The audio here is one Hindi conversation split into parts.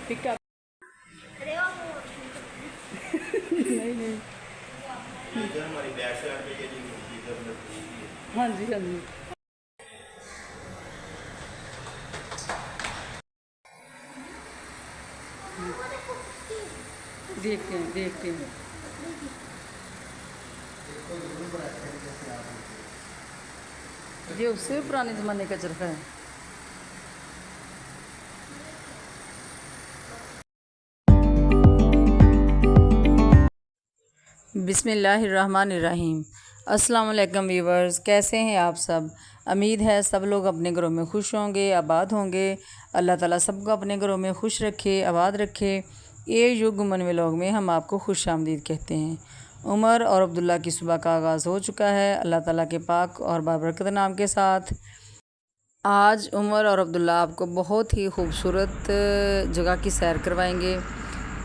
ठीक है। नहीं नहीं। हाँ जी हाँ जी। देखते हैं देखते हैं। ये उससे पुराने ज़माने का चरखा है। बिस्मिल्लाहिर्रहमानिर्रहीम। अस्सलाम वालेकुम व्यूवर्स, कैसे हैं आप सब। उम्मीद है सब लोग अपने घरों में खुश होंगे, आबाद होंगे। अल्लाह ताला सबको अपने घरों में खुश रखे, आबाद रखे। ये युग मन व्लॉग में हम आपको खुश आमदीद कहते हैं। उमर और अब्दुल्ला की सुबह का आगाज़ हो चुका है अल्लाह ताला के पाक और बाबरकत नाम के साथ। आज उमर और अब्दुल्ला आपको बहुत ही खूबसूरत जगह की सैर करवाएंगे,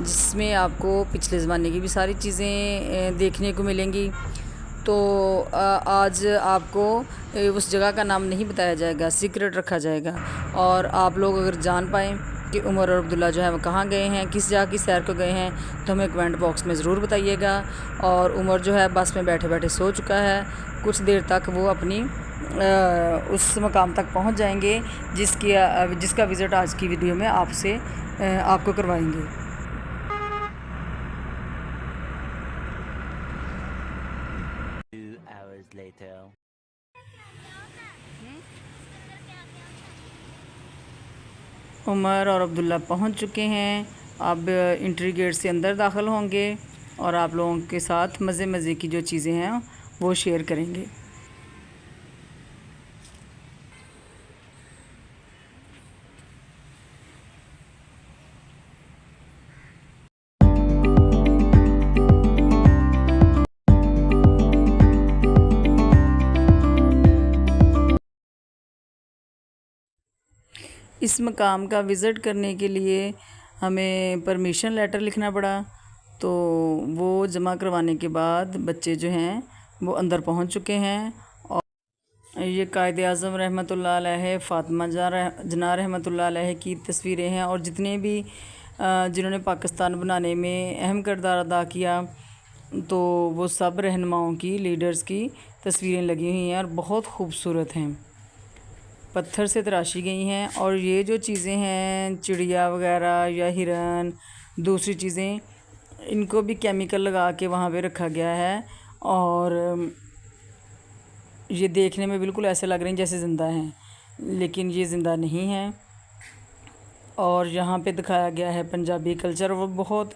जिसमें आपको पिछले ज़माने की भी सारी चीज़ें देखने को मिलेंगी। तो आज आपको उस जगह का नाम नहीं बताया जाएगा, सीक्रेट रखा जाएगा। और आप लोग अगर जान पाएँ कि उमर और अब्दुल्ला जो है वो कहाँ गए हैं, किस जगह की सैर को गए हैं, तो हमें कमेंट बॉक्स में ज़रूर बताइएगा। और उमर जो है बस में बैठे बैठे सो चुका है। कुछ देर तक वो अपनी उस मकाम तक पहुंच जाएंगे जिसका विज़िट आज की वीडियो में आपको करवाएंगे। उमर और अब्दुल्ला पहुंच चुके हैं। अब एंट्री गेट से अंदर दाखिल होंगे और आप लोगों के साथ मज़े मज़े की जो चीज़ें हैं वो शेयर करेंगे। इस मकाम का विज़िट करने के लिए हमें परमिशन लेटर लिखना पड़ा। तो वो जमा करवाने के बाद बच्चे जो हैं वो अंदर पहुंच चुके हैं। और ये कायद आज़म रहमतुल्लाह अलैह, फ़ातिमा जना रहमतुल्लाह अलैह की तस्वीरें हैं। और जितने भी जिन्होंने पाकिस्तान बनाने में अहम किरदार अदा किया, तो वो सब रहनुमाओं की, लीडर्स की तस्वीरें लगी हुई हैं और बहुत खूबसूरत हैं, पत्थर से तराशी गई हैं। और ये जो चीज़ें हैं, चिड़िया वगैरह या हिरन, दूसरी चीज़ें, इनको भी केमिकल लगा के वहाँ पे रखा गया है। और ये देखने में बिल्कुल ऐसे लग रही हैं जैसे ज़िंदा हैं, लेकिन ये ज़िंदा नहीं हैं। और यहाँ पे दिखाया गया है पंजाबी कल्चर, वो बहुत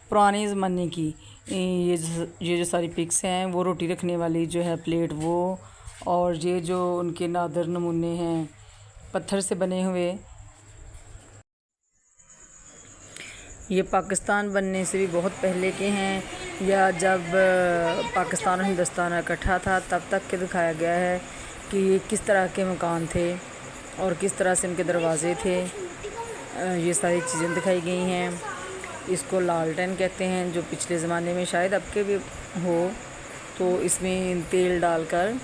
पुराने ज़माने की। ये जो सारी पिक्स हैं, वो रोटी रखने वाली जो है प्लेट वो, और ये जो उनके नादर नमूने हैं पत्थर से बने हुए, ये पाकिस्तान बनने से भी बहुत पहले के हैं। या जब पाकिस्तान और हिंदुस्तान इकट्ठा था तब तक के दिखाया गया है कि ये किस तरह के मकान थे और किस तरह से इनके दरवाज़े थे। ये सारी चीज़ें दिखाई गई हैं। इसको लालटेन कहते हैं, जो पिछले ज़माने में शायद अब के भी हो, तो इसमें तेल डालकर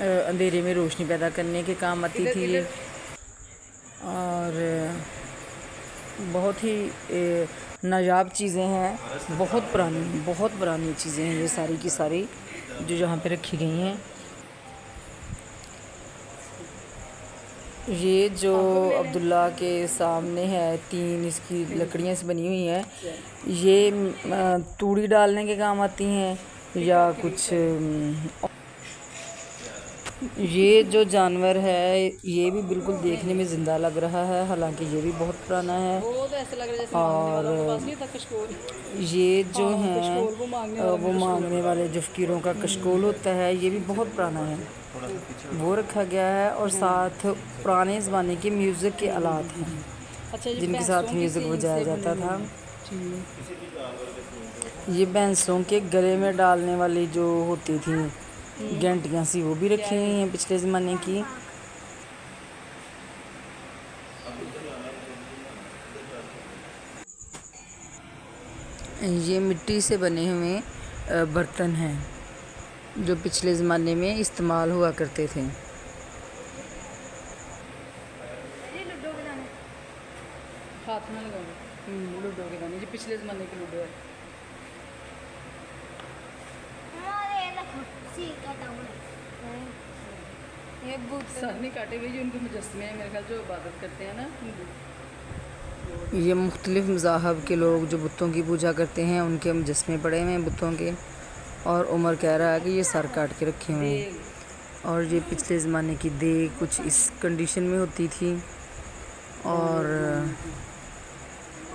अंधेरे में रोशनी पैदा करने के काम आती थी ये। और बहुत ही नायाब चीज़ें हैं, बहुत पुरानी चीज़ें हैं ये सारी की सारी जो यहाँ पे रखी गई हैं। ये जो अब्दुल्ला के सामने है, 3 इसकी लकड़ियाँ से बनी हुई हैं, ये तूड़ी डालने के काम आती हैं या कुछ। ये जो जानवर है ये भी बिल्कुल देखने में ज़िंदा लग रहा है, हालांकि ये भी बहुत पुराना है। और ये जो है वो मांगने वाले जो फ़कीरों का कशकोल होता है, ये भी बहुत पुराना है, वो रखा गया है। और साथ पुराने ज़माने के म्यूज़िक के आलात हैं जिनके साथ म्यूज़िक बजाया जाता था। ये भैंसों के गले में डालने वाली जो होती थी घंटियाँ सी, वो भी रखी हुई हैं पिछले ज़माने की। ये मिट्टी से बने हुए बर्तन हैं जो पिछले ज़माने में इस्तेमाल हुआ करते थे। हाथ ना लगाओ, लूडो के गाने, ये पिछले ज़माने के लूडो है। ये बुत सर नहीं काटे हुए, ये उनके मुजस्मे हैं मेरे ख्याल, जो इबादत करते हैं ना हिंदू। ये मुख्तलिफ़ मज़ाहब के लोग जो बुतों की पूजा करते हैं, उनके मुजस्मे पड़े हुए हैं बुतों के। और उमर कह रहा है कि ये सर काट के रखे हुए हैं। और ये पिछले ज़माने की देग कुछ इस कंडीशन में होती थी। और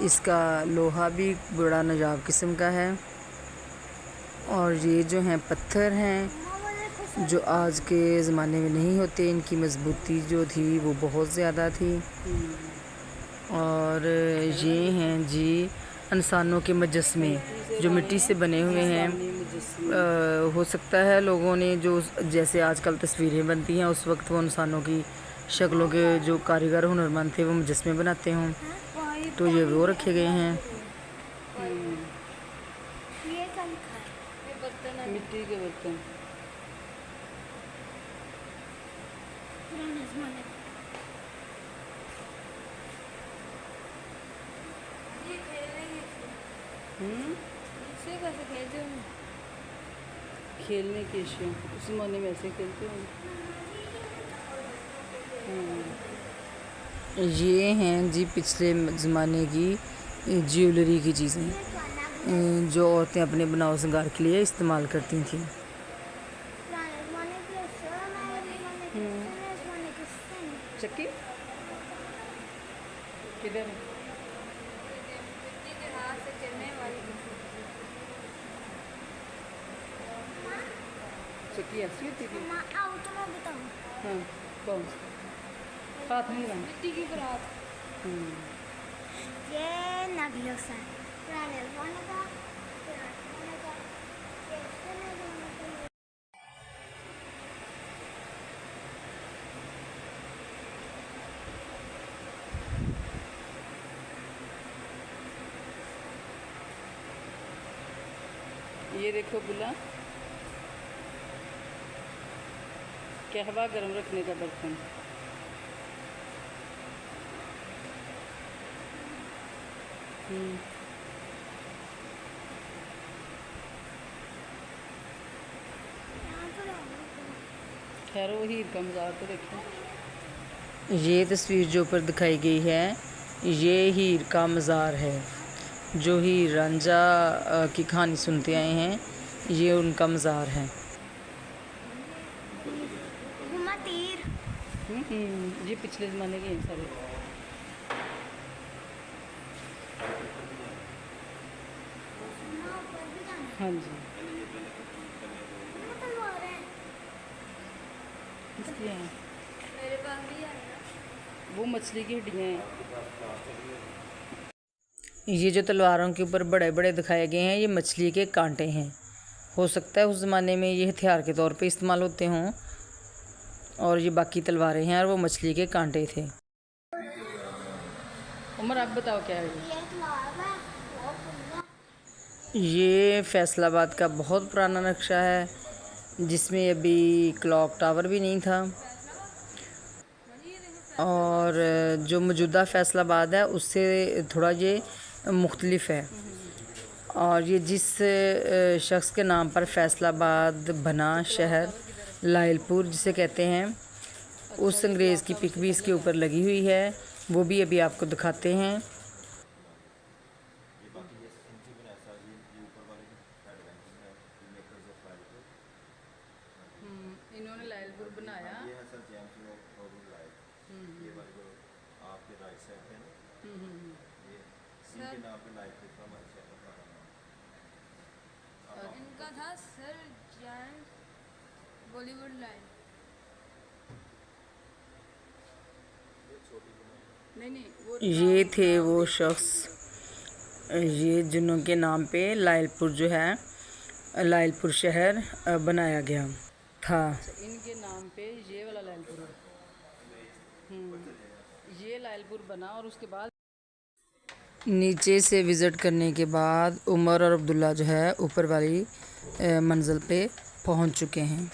इसका लोहा भी बड़ा नजाब किस्म का है। और ये जो हैं पत्थर हैं जो आज के ज़माने में नहीं होते, इनकी मजबूती जो थी वो बहुत ज़्यादा थी। और ये हैं जी इंसानों के मुजस्मे जो मिट्टी से बने हुए हैं। हो सकता है लोगों ने जो जैसे आजकल तस्वीरें बनती हैं, उस वक्त वो इंसानों की शक्लों के जो कारीगर हुनरमंद थे वो मुजस्मे बनाते हों, तो ये वो रखे गए हैं। मिट्टी के बर्तन खेलने के अशिया उस ज़माने में ऐसे खेलते हैं। ये हैं जी पिछले ज़माने की ज्वेलरी की चीज़ें जो औरतें अपने बनाव श्रृंगार के लिए इस्तेमाल करती थीं। चक्की किधर है? चक्की ऐसी होती थी? हाँ, कौन सा हाथ नहीं लगाना। मिट्टी की बरात। ये नगलों से पुराने ज़माने का ये देखो बुला, कहवा गर्म रखने का बर्तन। खैर वो हीर का मज़ार तो देखो। ये तस्वीर जो ऊपर दिखाई गई है, ये हीर का मज़ार है। जो हीर रांझा की कहानी सुनते आए हैं, ये उनका मज़ार है। ये पिछले ज़माने के हैं सारे। हाँ जी, इसलिए हैं। मेरे पास भी है ना। वो मछली की हड्डियाँ हैं। ये जो तलवारों के ऊपर बड़े बड़े दिखाए गए हैं, ये मछली के कांटे हैं। हो सकता है उस ज़माने में ये हथियार के तौर पे इस्तेमाल होते हों। और ये बाकी तलवारें हैं और वो मछली के कांटे थे। उमर आप बताओ क्या है ये? फैसलाबाद का बहुत पुराना नक्शा है जिसमें अभी क्लॉक टावर भी नहीं था। और जो मौजूदा फैसलाबाद है उससे थोड़ा ये मुख्तलिफ है। और ये जिस शख्स के नाम पर फैसलाबाद बना, शहर लायलपुर जिसे कहते हैं, उस अंग्रेज़ की पिक भी इसके ऊपर लगी हुई है, वो भी अभी आपको दिखाते हैं। इन्होंने लायलपुर बनाया। इनका था सर जॉन बॉलीवुड लाइन। ये थे वो शख्स, ये जिनके नाम पे लायलपुर जो है, लायलपुर शहर बनाया गया था। इनके नाम पे ये वाला लायलपुर ये लायलपुर बना। और उसके बाद नीचे से विज़िट करने के बाद उमर और अब्दुल्ला जो है ऊपर वाली मंजिल पे पहुंच चुके हैं।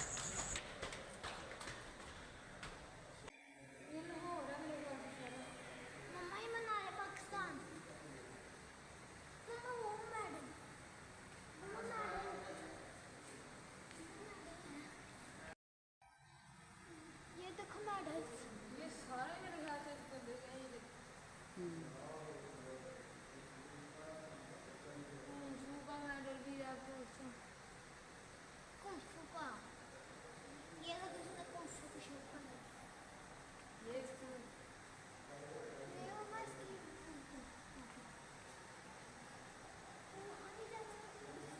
मेडल्स। ये सारे मेरे ख्याल से इसको दे गए ये कुंफू का मेडल भी है परसों कुंफू का। ये तो दूसरा कुंफू की शो कर दो। ये इसको ये मम्मा इसकी वहाँ भी जाना है।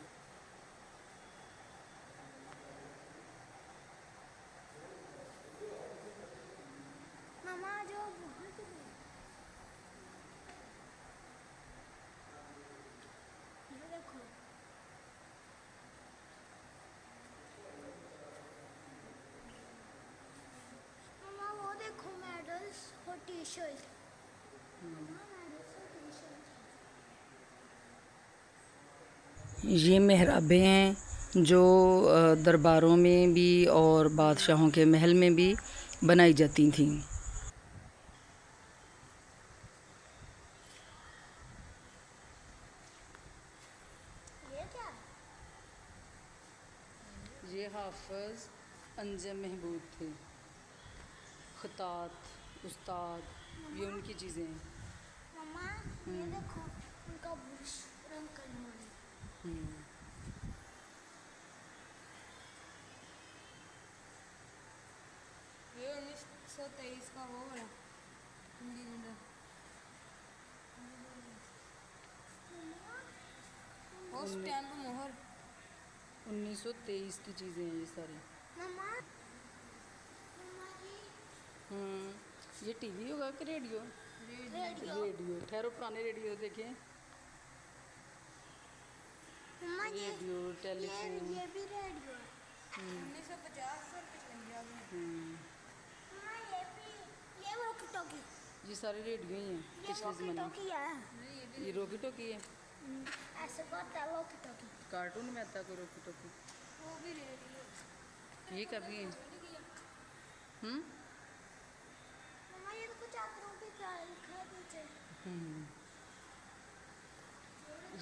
मम्मा जो वहाँ से गए। ये देखो। मम्मा वो देखो मेडल्स और टी शर्ट। मम्मा मेडल्स और टी शर्ट। ये मेहराबें हैं जो दरबारों में भी और बादशाहों के महल में भी बनाई जाती थीं। ये क्या है? ये हाफिज अंजम महबूब थे, खतात, उस्ताद, ये उनकी चीज़ें हैं। मम्मा ये देखो उनका ब्रश रंग करने वाली। ये 1923 का वो है हिंदी झंडा और स्टैम्प मोहर 1923 की चीज़ें हैं ये सारी। मम्मा मम्मा ये टीवी होगा कि रेडियो? रेडियो। रेडियो, ठहरो पुराने रेडियो देखें। मम्मा रेडियो, टेलीफोन। ये भी रेडियो है। 1950 और 55 में मम्मा ये भी ये वॉकी टॉकी। ये सारे रेडियो ही हैं ये पिछले वॉकी ज़माने टॉकी है। में। ये रोकी टोकी है, ऐसे करता है वॉकी टॉकी। कार्टून में आता है कोई रोकी टोकी। वो भी रेडियो ये कभी है। मम्मा ये तो कुछ चादरों पे क्या लिखा है नीचे।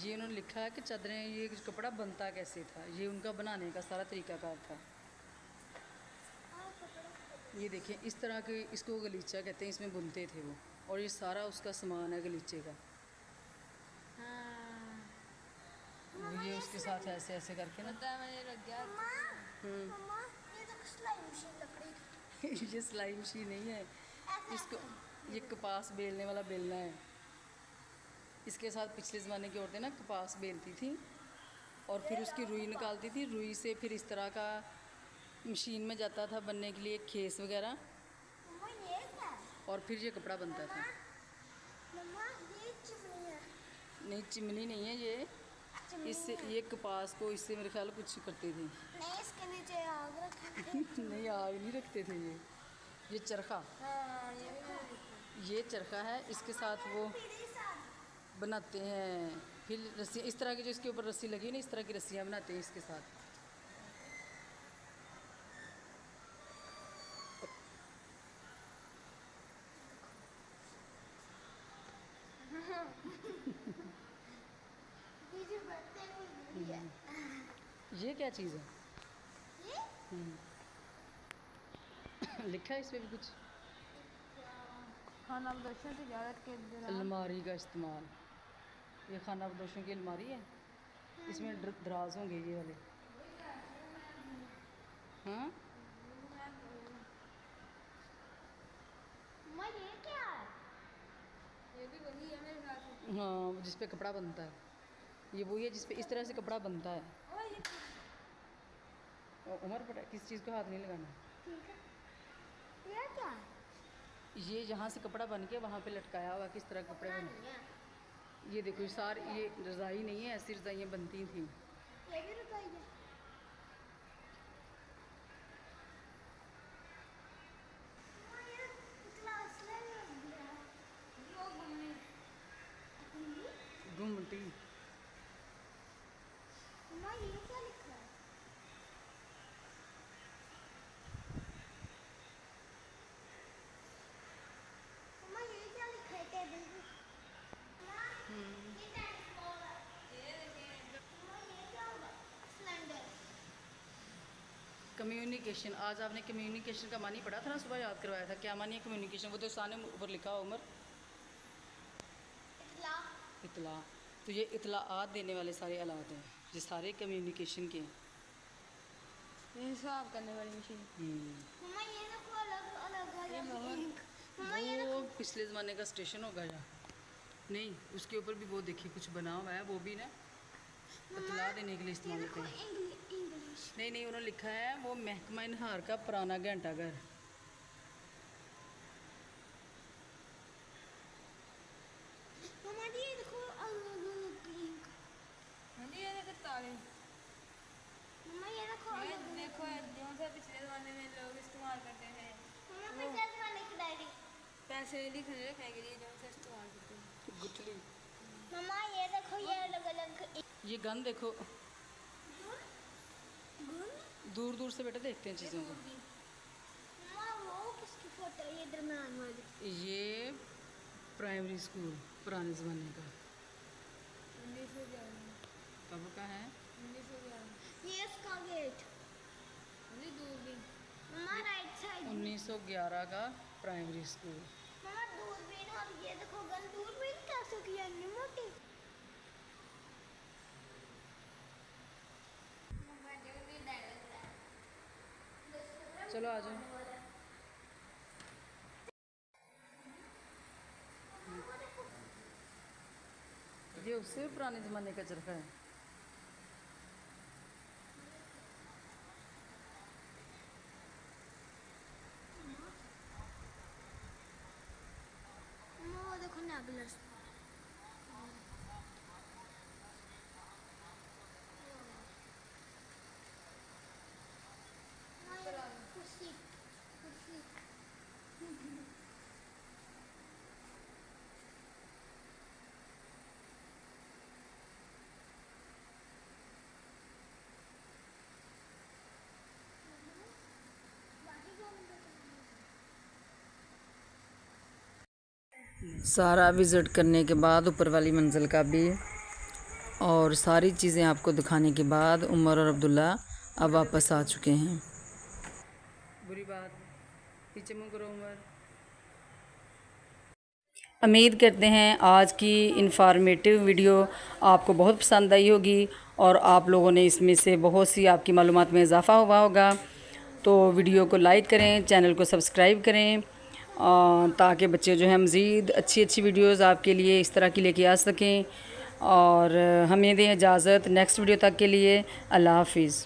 ये उन्होंने लिखा है कि चादरें, ये कपड़ा बनता कैसे था, ये उनका बनाने का सारा तरीकाकार था। और कपड़ा। ये देखिए इस तरह के, इसको गलीचा कहते हैं, इसमें बुनते थे वो, और ये सारा उसका सामान है गलीचे का। ये उसके साथ ऐसे ऐसे करके ना। पता है मैंने लग गया मम्मा मम्मा ये तो सिलाई मशीन लकड़ी की। ये सिलाई मशीन नहीं है, ऐसे इसको ये कपास बेलने वाला बेलना है। इसके साथ पिछले ज़माने की औरतें ना कपास बेलती थी और फिर उसकी रुई निकालती थी, रुई से फिर इस तरह का मशीन में जाता था बनने के लिए खेस वगैरह, मम्मा ये क्या है? और फिर ये कपड़ा बनता था। मम्मा ये चिमनी है। नहीं चिमनी नहीं है ये, चिमनी इससे है। ये कपास को इससे मेरे ख्याल कुछ करते थे। नहीं इसके नीचे आग रखी थी। नहीं आग नहीं रखते थे ये चरखा, हाँ ये भी मैंने देखा ये चरखा है, इसके साथ वो मेरे साथ। बनाते हैं। फिर रस्सी इस तरह की, जो इसके ऊपर रस्सी लगी है ना, इस तरह की रस्सियाँ बनाते हैं इसके साथ। बीच में बढ़ते हुए है। ये क्या चीज़ है? ये लिखा है इस पर भी कुछ? खाना बदोशों तजारत के दौरान अलमारी का इस्तेमाल, ये खाना बदोशों की अलमारी है, इसमें दराज होंगे ये वाले। हाँ मम्मा ये क्या है? ये भी वही है मेरे ख्याल से हाँ, जिस पे कपड़ा बनता है, ये वही है जिस पे इस तरह से कपड़ा बनता है। और ये और उम्र पर किस चीज़ को हाथ नहीं लगाना। ठीक है। ये क्या है? ये जहाँ से कपड़ा बन के वहाँ पे लटकाया हुआ, किस तरह कपड़े बने। नहीं है। ये देखो सारी, ये रज़ाई नहीं है, ऐसी रज़ाइयाँ बनती थी। ये भी रुकाई है। मम्मा ये क्लास ले लिया। वो घूमने घुमटी। मम्मा ये क्या लिखा है? मम्मा ये क्या लिखा है टेबल पे? मम्मा ये टेनिस बॉल है। मम्मा ये क्या होगा? सिलेंडर। कम्युनिकेशन, आज आपने कम्युनिकेशन का मानी पढ़ा था ना, सुबह याद करवाया था। क्या मानी है कम्युनिकेशन? वो तो सामने ऊपर लिखा हो उमर, इतला। तो ये इतलाआत देने वाले सारे आलात हैं, ये सारे कम्युनिकेशन के हैं। ये हिसाब करने वाली मशीन। मम्मा ये देखो अलग अलग ये बहुत मम्मा ये वो पिछले ज़माने का स्टेशन होगा या नहीं, उसके ऊपर भी वो देखिए कुछ बना हुआ है, वो भी ना इतला देने के लिए इस्तेमाल होते हैं। इंग्लिश। नहीं नहीं, उन्होंने लिखा है वो महकमा इनहार का पुराना घंटाघर। मम्मा जी ये देखो अलग अलग लिंक। हाँ जी, ये देखो ताले। मम्मा ये देखो ये अलग देखो जो सा पिछले ज़माने में लोग इस्तेमाल करते थे, मम्मा पिछले ज़माने की डायरी। पैसे लिखने रखने के लिए जो सा इस्तेमाल करते थे। गुठली। मम्मा ये देखो ये अलग अलग ये गन देखो, गुण। दूर दूर से बेटा देखते हैं चीज़ों को। मम्मा वो किसकी फोटो है ये दरमियान वाली? ये प्राइमरी स्कूल पुराने ज़माने का 1911। कब का है? 1911। ये इसका गेट। मुझे दूरबीन। मम्मा राइट साइड। 1911 का प्राइमरी स्कूल। मम्मा दूरबीन और ये देखो गन। दूरबीन कैसे की है इतनी मोटी? मम्मा दूरबीन डायरेक्ट है। चलो आ जाओ। ये उससे पुराने ज़माने का चरखा है। मम्मा वो देखो नेबुलस। कुर्सी कुर्सी। सारा विज़िट करने के बाद ऊपर वाली मंजिल का भी और सारी चीज़ें आपको दिखाने के बाद उमर और अब्दुल्ला अब वापस आ चुके हैं। बुरी बात, पीछे मुँह करो उमर। उम्मीद करते हैं आज की इन्फॉर्मेटिव वीडियो आपको बहुत पसंद आई होगी और आप लोगों ने इसमें से बहुत सी आपकी मालूमात में इजाफ़ा हुआ होगा। तो वीडियो को लाइक करें, चैनल को सब्सक्राइब करें ताकि बच्चे जो हैं मज़ीद अच्छी अच्छी वीडियोज़ आपके लिए इस तरह की लेके आ सकें। और हमें दें इजाज़त नेक्स्ट वीडियो तक के लिए। अल्लाह हाफिज़।